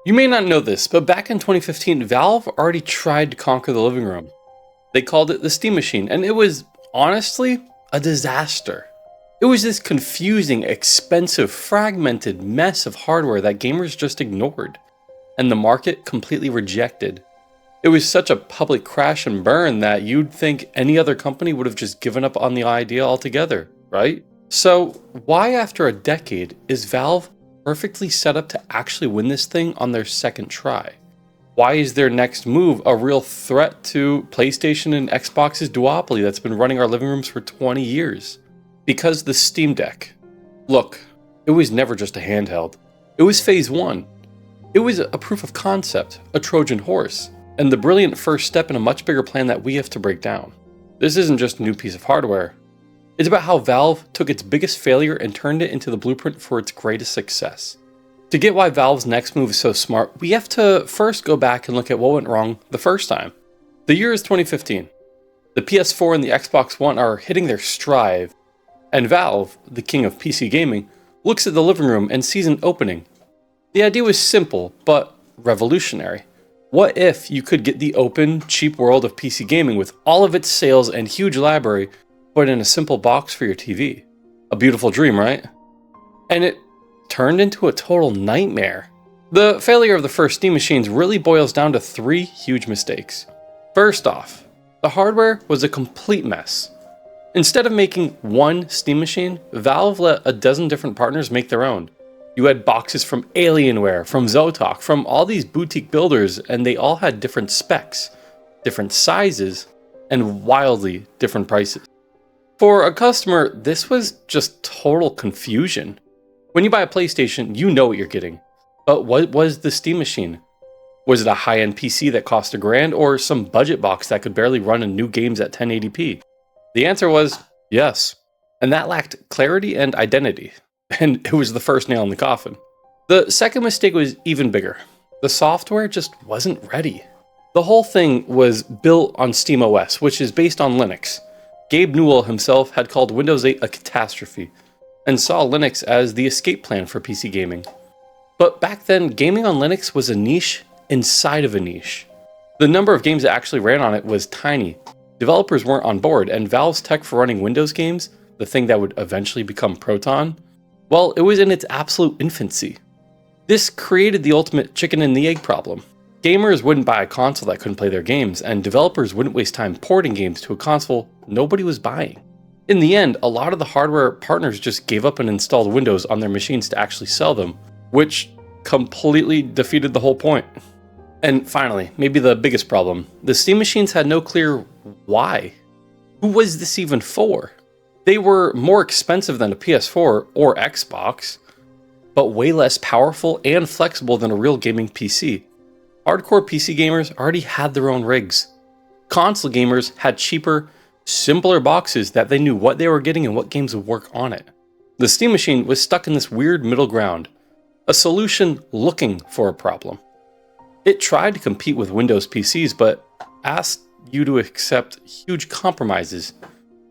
You may not know this, but back in 2015, Valve already tried to conquer the living room. They called it the Steam Machine, and it was, honestly, a disaster. It was this confusing, expensive, fragmented mess of hardware that gamers just ignored, and the market completely rejected. It was such a public crash and burn that you'd think any other company would have just given up on the idea altogether, right? So, why after a decade is Valve perfectly set up to actually win this thing on their second try? Why is their next move a real threat to PlayStation and Xbox's duopoly that's been running our living rooms for 20 years? Because the Steam Deck. Look, it was never just a handheld. It was phase one. It was a proof of concept, a Trojan horse, and the brilliant first step in a much bigger plan that we have to break down. This isn't just a new piece of hardware. It's about how Valve took its biggest failure and turned it into the blueprint for its greatest success. To get why Valve's next move is so smart, we have to first go back and look at what went wrong the first time. The year is 2015. The PS4 and the Xbox One are hitting their stride, and Valve, the king of PC gaming, looks at the living room and sees an opening. The idea was simple, but revolutionary. What if you could get the open, cheap world of PC gaming with all of its sales and huge library, but in a simple box for your TV? A beautiful dream, right? And it turned into a total nightmare. The failure of the first Steam machines really boils down to three huge mistakes. First off, the hardware was a complete mess. Instead of making one Steam machine, Valve let a dozen different partners make their own. You had boxes from Alienware, from Zotac, from all these boutique builders, and they all had different specs, different sizes, and wildly different prices. For a customer, this was just total confusion. When you buy a PlayStation, you know what you're getting. But what was the Steam machine? Was it a high-end PC that cost $1,000, or some budget box that could barely run new games at 1080p? The answer was yes, and that lacked clarity and identity, and it was the first nail in the coffin. The second mistake was even bigger. The software just wasn't ready. The whole thing was built on SteamOS, which is based on Linux. Gabe Newell himself had called Windows 8 a catastrophe, and saw Linux as the escape plan for PC gaming. But back then, gaming on Linux was a niche inside of a niche. The number of games that actually ran on it was tiny. Developers weren't on board, and Valve's tech for running Windows games, the thing that would eventually become Proton, well, it was in its absolute infancy. This created the ultimate chicken and the egg problem. Gamers wouldn't buy a console that couldn't play their games, and developers wouldn't waste time porting games to a console nobody was buying. In the end, a lot of the hardware partners just gave up and installed Windows on their machines to actually sell them, which completely defeated the whole point. And finally, maybe the biggest problem, the Steam machines had no clear why. Who was this even for? They were more expensive than a PS4 or Xbox, but way less powerful and flexible than a real gaming PC. Hardcore PC gamers already had their own rigs. Console gamers had cheaper, simpler boxes that they knew what they were getting and what games would work on it. The Steam machine was stuck in this weird middle ground, a solution looking for a problem. It tried to compete with Windows PCs, but asked you to accept huge compromises,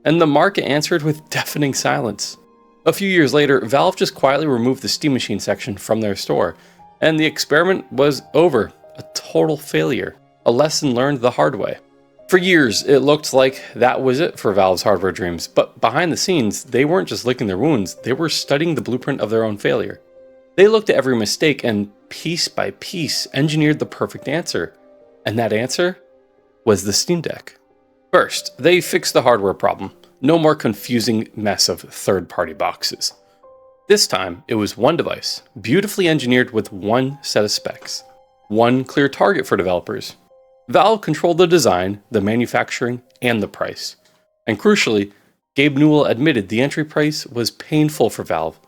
and the market answered with deafening silence. A few years later, Valve just quietly removed the Steam machine section from their store, and the experiment was over, a total failure, a lesson learned the hard way. For years, it looked like that was it for Valve's hardware dreams, but behind the scenes, they weren't just licking their wounds, they were studying the blueprint of their own failure. They looked at every mistake and piece by piece engineered the perfect answer, and that answer was the Steam Deck. First, they fixed the hardware problem. No more confusing mess of third-party boxes. This time, it was one device, beautifully engineered with one set of specs. One clear target for developers. Valve controlled the design, the manufacturing, and the price. And crucially, Gabe Newell admitted the entry price was painful for Valve,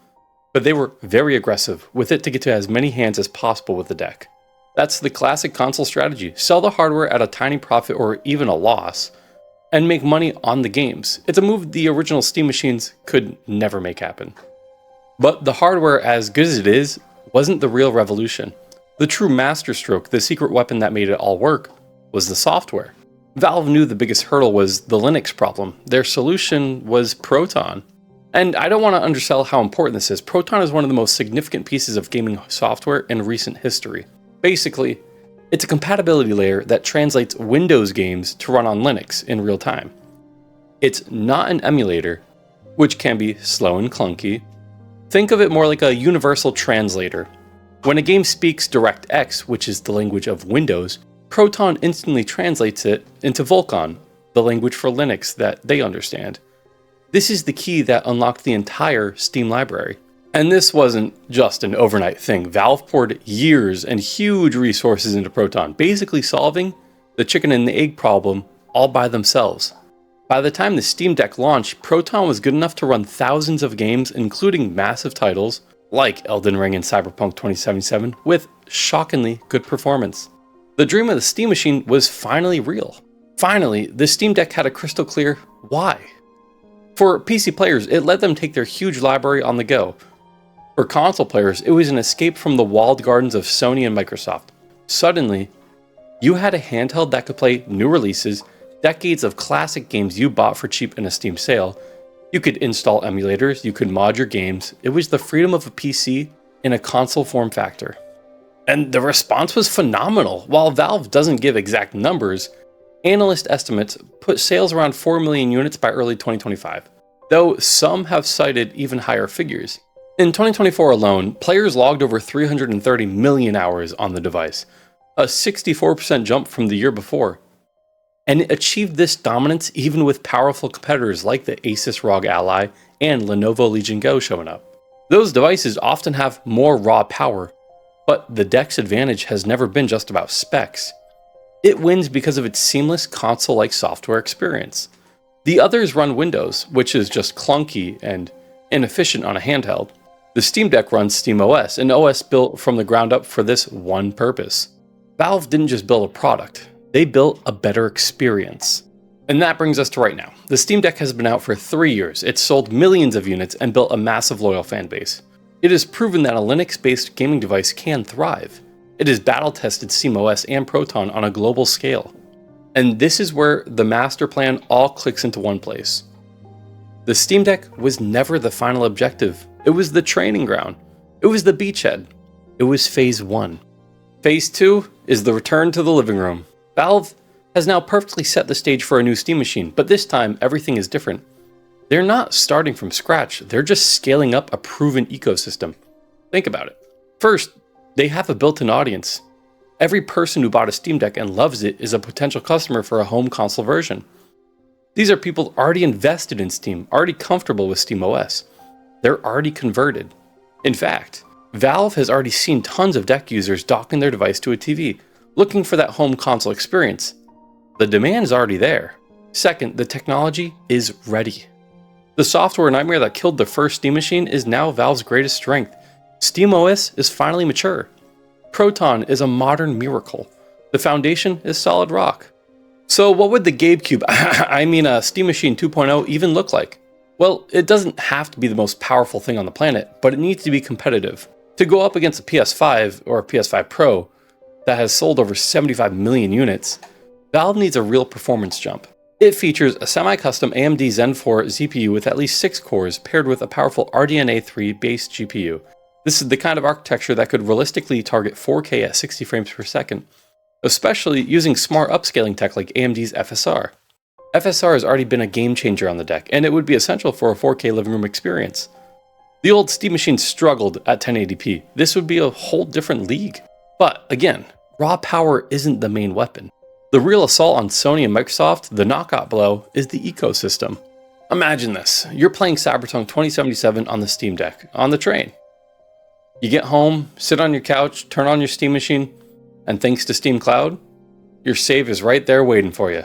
but they were very aggressive with it to get to as many hands as possible with the deck. That's the classic console strategy. Sell the hardware at a tiny profit or even a loss, and make money on the games. It's a move the original Steam machines could never make happen. But the hardware, as good as it is, wasn't the real revolution. The true masterstroke, the secret weapon that made it all work, was the software. Valve knew the biggest hurdle was the Linux problem. Their solution was Proton. And I don't want to undersell how important this is. Proton is one of the most significant pieces of gaming software in recent history. Basically, it's a compatibility layer that translates Windows games to run on Linux in real time. It's not an emulator, which can be slow and clunky. Think of it more like a universal translator. When a game speaks DirectX, which is the language of Windows, Proton instantly translates it into Vulkan, the language for Linux that they understand. This is the key that unlocked the entire Steam library. And this wasn't just an overnight thing. Valve poured years and huge resources into Proton, basically solving the chicken and the egg problem all by themselves. By the time the Steam Deck launched, Proton was good enough to run thousands of games, including massive titles like Elden Ring and Cyberpunk 2077, with shockingly good performance. The dream of the Steam machine was finally real. Finally, the Steam Deck had a crystal clear why. For PC players, it let them take their huge library on the go. For console players, it was an escape from the walled gardens of Sony and Microsoft. Suddenly, you had a handheld that could play new releases, decades of classic games you bought for cheap in a Steam sale. You could install emulators, you could mod your games. It was the freedom of a PC in a console form factor. And the response was phenomenal. While Valve doesn't give exact numbers, analyst estimates put sales around 4 million units by early 2025, though some have cited even higher figures. In 2024 alone, players logged over 330 million hours on the device, a 64% jump from the year before. And it achieved this dominance even with powerful competitors like the Asus ROG Ally and Lenovo Legion Go showing up. Those devices often have more raw power, but the Deck's advantage has never been just about specs. It wins because of its seamless console-like software experience. The others run Windows, which is just clunky and inefficient on a handheld. The Steam Deck runs SteamOS, an OS built from the ground up for this one purpose. Valve didn't just build a product, they built a better experience. And that brings us to right now. The Steam Deck has been out for 3 years, it's sold millions of units and built a massive loyal fan base. It has proven that a Linux-based gaming device can thrive. It has battle-tested SteamOS and Proton on a global scale. And this is where the master plan all clicks into one place. The Steam Deck was never the final objective. It was the training ground. It was the beachhead. It was phase 1. Phase 2 is the return to the living room. Valve has now perfectly set the stage for a new Steam machine, but this time everything is different. They're not starting from scratch, they're just scaling up a proven ecosystem. Think about it. First, they have a built-in audience. Every person who bought a Steam Deck and loves it is a potential customer for a home console version. These are people already invested in Steam, already comfortable with SteamOS. They're already converted. In fact, Valve has already seen tons of Deck users docking their device to a TV, looking for that home console experience. The demand is already there. Second, the technology is ready. The software nightmare that killed the first Steam machine is now Valve's greatest strength. SteamOS is finally mature. Proton is a modern miracle. The foundation is solid rock. So what would the GameCube, Steam Machine 2.0 even look like? Well, it doesn't have to be the most powerful thing on the planet, but it needs to be competitive. To go up against a PS5 or a PS5 Pro that has sold over 75 million units, Valve needs a real performance jump. It features a semi-custom AMD Zen 4 CPU with at least 6 cores paired with a powerful RDNA 3 based GPU. This is the kind of architecture that could realistically target 4K at 60 frames per second, especially using smart upscaling tech like AMD's FSR. FSR has already been a game changer on the Deck, and it would be essential for a 4K living room experience. The old Steam machine struggled at 1080p. This would be a whole different league. But again, raw power isn't the main weapon. The real assault on Sony and Microsoft, the knockout blow, is the ecosystem. Imagine this. You're playing Cyberpunk 2077 on the Steam Deck, on the train. You get home, sit on your couch, turn on your Steam machine, and thanks to Steam Cloud, your save is right there waiting for you.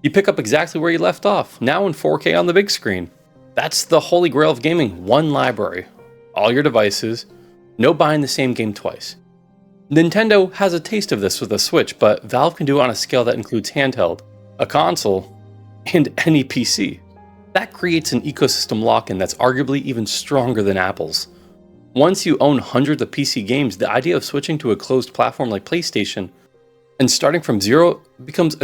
You pick up exactly where you left off, now in 4K on the big screen. That's the holy grail of gaming, one library, all your devices, no buying the same game twice. Nintendo has a taste of this with the Switch, but Valve can do it on a scale that includes handheld, a console, and any PC. That creates an ecosystem lock-in that's arguably even stronger than Apple's. Once you own hundreds of PC games, the idea of switching to a closed platform like PlayStation and starting from zero becomes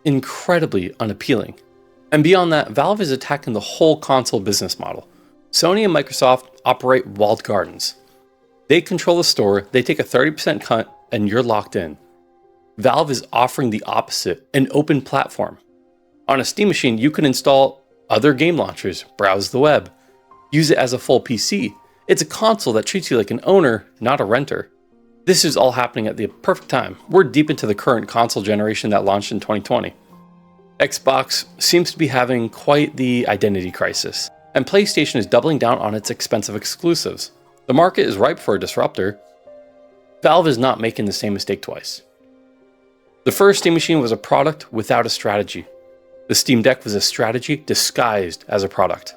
incredibly unappealing. And beyond that, Valve is attacking the whole console business model. Sony and Microsoft operate walled gardens. They control the store, they take a 30% cut, and you're locked in. Valve is offering the opposite, an open platform. On a Steam machine, you can install other game launchers, browse the web, use it as a full PC. It's a console that treats you like an owner, not a renter. This is all happening at the perfect time. We're deep into the current console generation that launched in 2020. Xbox seems to be having quite the identity crisis, and PlayStation is doubling down on its expensive exclusives. The market is ripe for a disruptor. Valve is not making the same mistake twice. The first Steam machine was a product without a strategy. The Steam Deck was a strategy disguised as a product.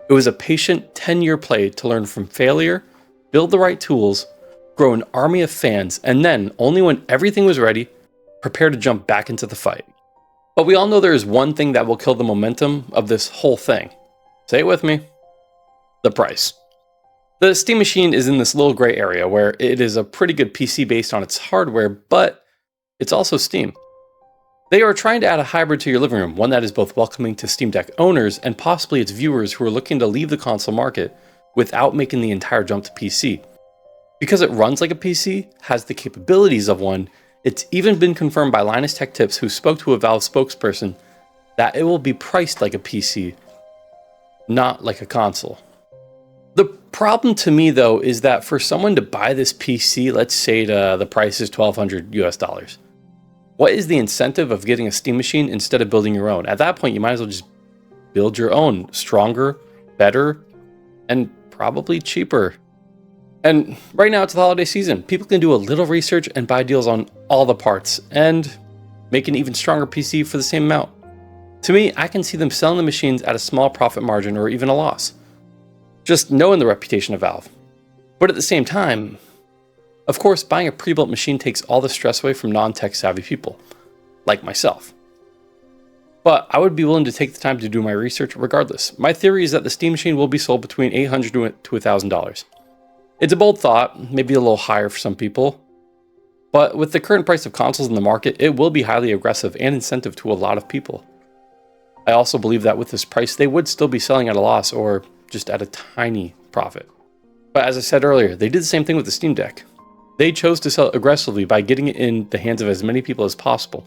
It was a patient 10-year play to learn from failure, build the right tools, grow an army of fans, and then, only when everything was ready, prepare to jump back into the fight. But we all know there is one thing that will kill the momentum of this whole thing. Say it with me. The price. The Steam machine is in this little gray area where it is a pretty good PC based on its hardware, but it's also Steam. They are trying to add a hybrid to your living room, one that is both welcoming to Steam Deck owners and possibly its viewers who are looking to leave the console market without making the entire jump to PC. Because it runs like a PC, has the capabilities of one, it's even been confirmed by Linus Tech Tips, who spoke to a Valve spokesperson, that it will be priced like a PC, not like a console. The problem to me though is that for someone to buy this PC, let's say the price is $1,200 US. What is the incentive of getting a Steam machine instead of building your own? At that point, you might as well just build your own, stronger, better, and probably cheaper. And right now it's the holiday season. People can do a little research and buy deals on all the parts and make an even stronger PC for the same amount. To me, I can see them selling the machines at a small profit margin or even a loss, just knowing the reputation of Valve. But at the same time, of course, buying a pre-built machine takes all the stress away from non-tech savvy people, like myself. But I would be willing to take the time to do my research regardless. My theory is that the Steam machine will be sold between $800 to $1,000. It's a bold thought, maybe a little higher for some people, but with the current price of consoles in the market, it will be highly aggressive and incentive to a lot of people. I also believe that with this price, they would still be selling at a loss or just at a tiny profit. But as I said earlier, they did the same thing with the Steam Deck. They chose to sell aggressively by getting it in the hands of as many people as possible,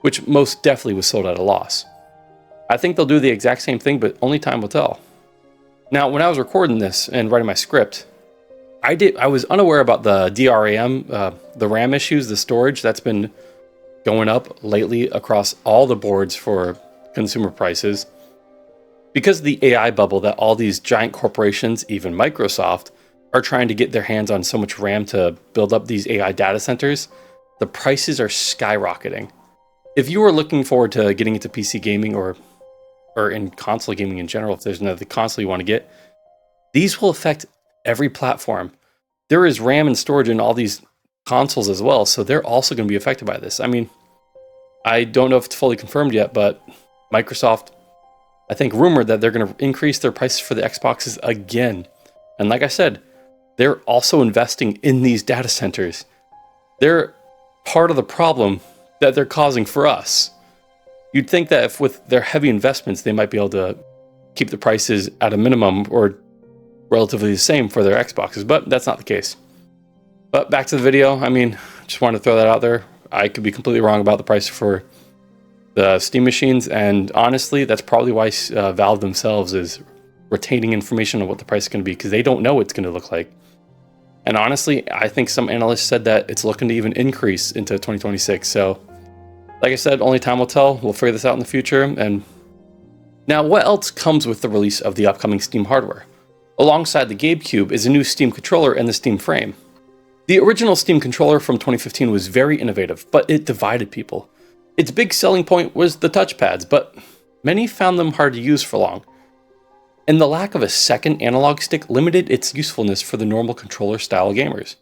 which most definitely was sold at a loss. I think they'll do the exact same thing, but only time will tell. Now, when I was recording this and writing my script, I was unaware about the DRAM, the RAM issues, the storage that's been going up lately across all the boards for consumer prices. Because of the AI bubble that all these giant corporations, even Microsoft, are trying to get their hands on so much RAM to build up these AI data centers, the prices are skyrocketing. If you are looking forward to getting into PC gaming or in console gaming in general, if there's another console you want to get, these will affect every platform. There is RAM and storage in all these consoles as well, so they're also going to be affected by this. I mean, I don't know if it's fully confirmed yet, but Microsoft, I think, rumored that they're going to increase their prices for the Xboxes again. And like I said, they're also investing in these data centers. They're part of the problem that they're causing for us. You'd think that if with their heavy investments, they might be able to keep the prices at a minimum or relatively the same for their Xboxes, but that's not the case. But back to the video, I mean, just wanted to throw that out there. I could be completely wrong about the price for the Steam machines, and honestly, that's probably why Valve themselves is retaining information on what the price is going to be, because they don't know what it's going to look like. And honestly, I think some analysts said that it's looking to even increase into 2026. So, like I said, only time will tell. We'll figure this out in the future. And now, what else comes with the release of the upcoming Steam hardware? Alongside the GameCube is a new Steam controller and the Steam frame. The original Steam controller from 2015 was very innovative, but it divided people. Its big selling point was the touchpads, but many found them hard to use for long. And the lack of a second analog stick limited its usefulness for the normal controller style gamers.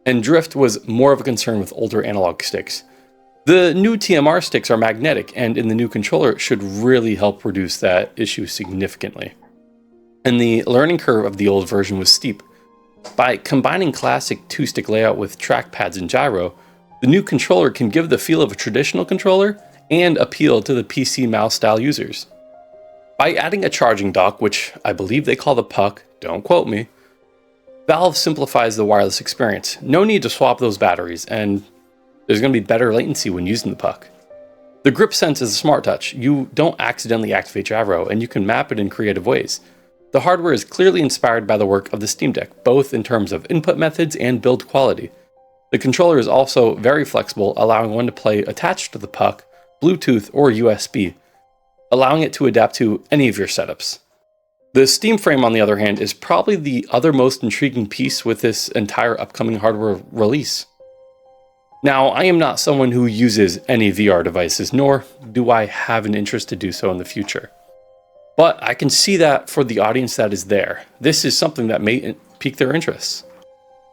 And drift was more of a concern with older analog sticks. The new TMR sticks are magnetic, and in the new controller it should really help reduce that issue significantly. And the learning curve of the old version was steep. By combining classic two-stick layout with trackpads and gyro, the new controller can give the feel of a traditional controller and appeal to the PC mouse style users. By adding a charging dock, which I believe they call the puck, don't quote me, Valve simplifies the wireless experience. No need to swap those batteries, and there's going to be better latency when using the puck. The grip sense is a smart touch. You don't accidentally activate your arrow, and you can map it in creative ways. The hardware is clearly inspired by the work of the Steam Deck, both in terms of input methods and build quality. The controller is also very flexible, allowing one to play attached to the puck, Bluetooth, or USB, allowing it to adapt to any of your setups. The Steam frame, on the other hand, is probably the other most intriguing piece with this entire upcoming hardware release. Now, I am not someone who uses any VR devices, nor do I have an interest to do so in the future. But I can see that for the audience that is there, this is something that may pique their interests.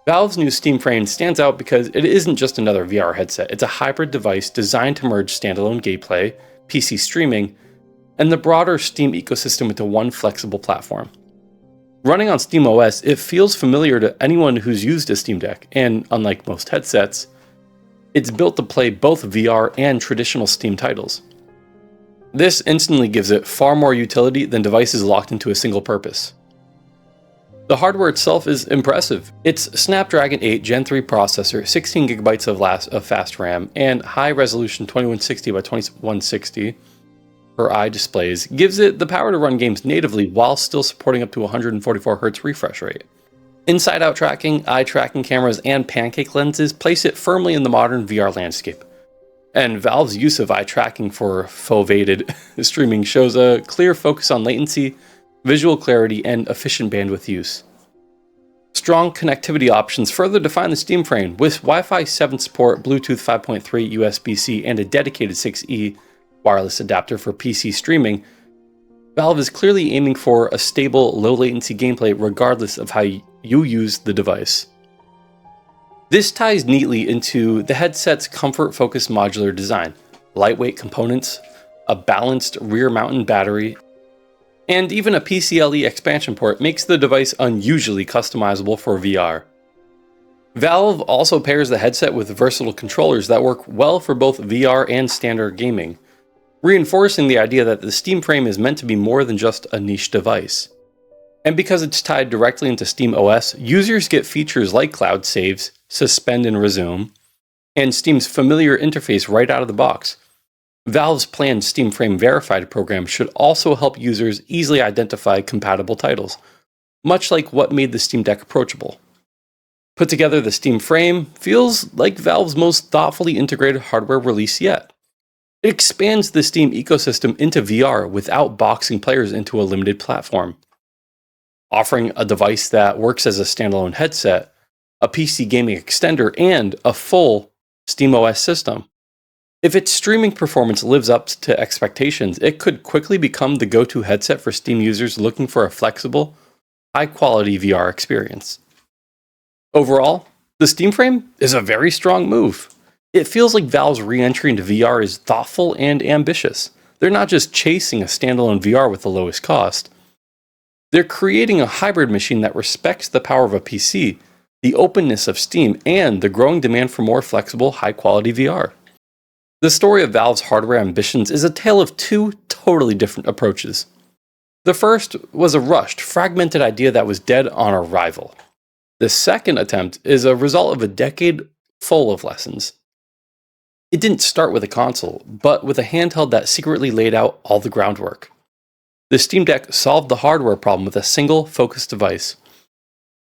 Valve's new Steam frame stands out because it isn't just another VR headset, it's a hybrid device designed to merge standalone gameplay, PC streaming, and the broader Steam ecosystem into one flexible platform. Running on SteamOS, it feels familiar to anyone who's used a Steam Deck, and unlike most headsets, it's built to play both VR and traditional Steam titles. This instantly gives it far more utility than devices locked into a single purpose. The hardware itself is impressive. Its Snapdragon 8 Gen 3 processor, 16GB of fast RAM, and high-resolution 2160 by 2160 per eye displays gives it the power to run games natively while still supporting up to 144Hz refresh rate. Inside-out tracking, eye tracking cameras, and pancake lenses place it firmly in the modern VR landscape. And Valve's use of eye tracking for foveated streaming shows a clear focus on latency, visual clarity, and efficient bandwidth use. Strong connectivity options further define the Steam frame, with Wi-Fi 7 support, Bluetooth 5.3, USB-C, and a dedicated 6E wireless adapter for PC streaming. Valve is clearly aiming for a stable, low-latency gameplay regardless of how you use the device. This ties neatly into the headset's comfort-focused modular design, lightweight components, a balanced rear-mounted battery, and even a PCLE expansion port makes the device unusually customizable for VR. Valve also pairs the headset with versatile controllers that work well for both VR and standard gaming, reinforcing the idea that the Steam frame is meant to be more than just a niche device. And because it's tied directly into SteamOS, users get features like cloud saves, suspend and resume, and Steam's familiar interface right out of the box. Valve's planned Steam Frame Verified program should also help users easily identify compatible titles, much like what made the Steam Deck approachable. Put together, the Steam Frame feels like Valve's most thoughtfully integrated hardware release yet. It expands the Steam ecosystem into VR without boxing players into a limited platform, offering a device that works as a standalone headset, a PC gaming extender, and a full SteamOS system. If its streaming performance lives up to expectations, it could quickly become the go-to headset for Steam users looking for a flexible, high-quality VR experience. Overall, the Steam Frame is a very strong move. It feels like Valve's re-entry into VR is thoughtful and ambitious. They're not just chasing a standalone VR with the lowest cost. They're creating a hybrid machine that respects the power of a PC, the openness of Steam, and the growing demand for more flexible, high-quality VR. The story of Valve's hardware ambitions is a tale of two totally different approaches. The first was a rushed, fragmented idea that was dead on arrival. The second attempt is a result of a decade full of lessons. It didn't start with a console, but with a handheld that secretly laid out all the groundwork. The Steam Deck solved the hardware problem with a single, focused device.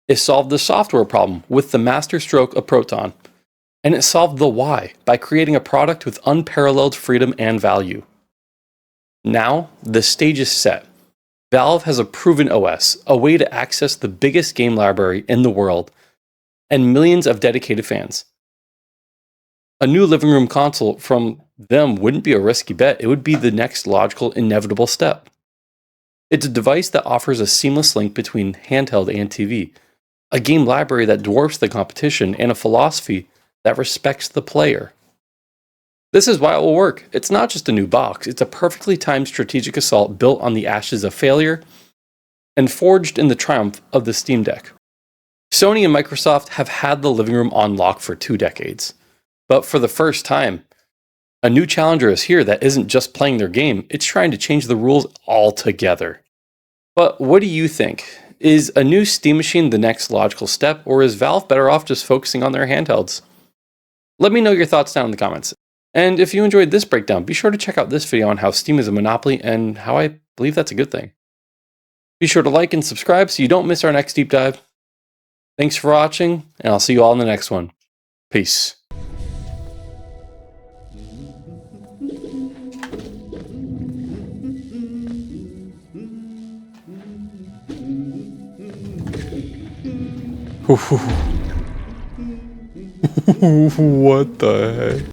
It solved the software problem with the masterstroke of Proton. And it solved the why by creating a product with unparalleled freedom and value. Now, the stage is set. Valve has a proven OS, a way to access the biggest game library in the world, and millions of dedicated fans. A new living room console from them wouldn't be a risky bet, it would be the next logical, inevitable step. It's a device that offers a seamless link between handheld and TV, a game library that dwarfs the competition, and a philosophy that respects the player. This is why it will work. It's not just a new box, it's a perfectly timed strategic assault built on the ashes of failure and forged in the triumph of the Steam Deck. Sony and Microsoft have had the living room on lock for 2 decades. But for the first time, a new challenger is here that isn't just playing their game, it's trying to change the rules altogether. But what do you think? Is a new Steam machine the next logical step, or is Valve better off just focusing on their handhelds? Let me know your thoughts down in the comments. And if you enjoyed this breakdown, be sure to check out this video on how Steam is a monopoly and how I believe that's a good thing. Be sure to like and subscribe so you don't miss our next deep dive. Thanks for watching, and I'll see you all in the next one. Peace. What the heck?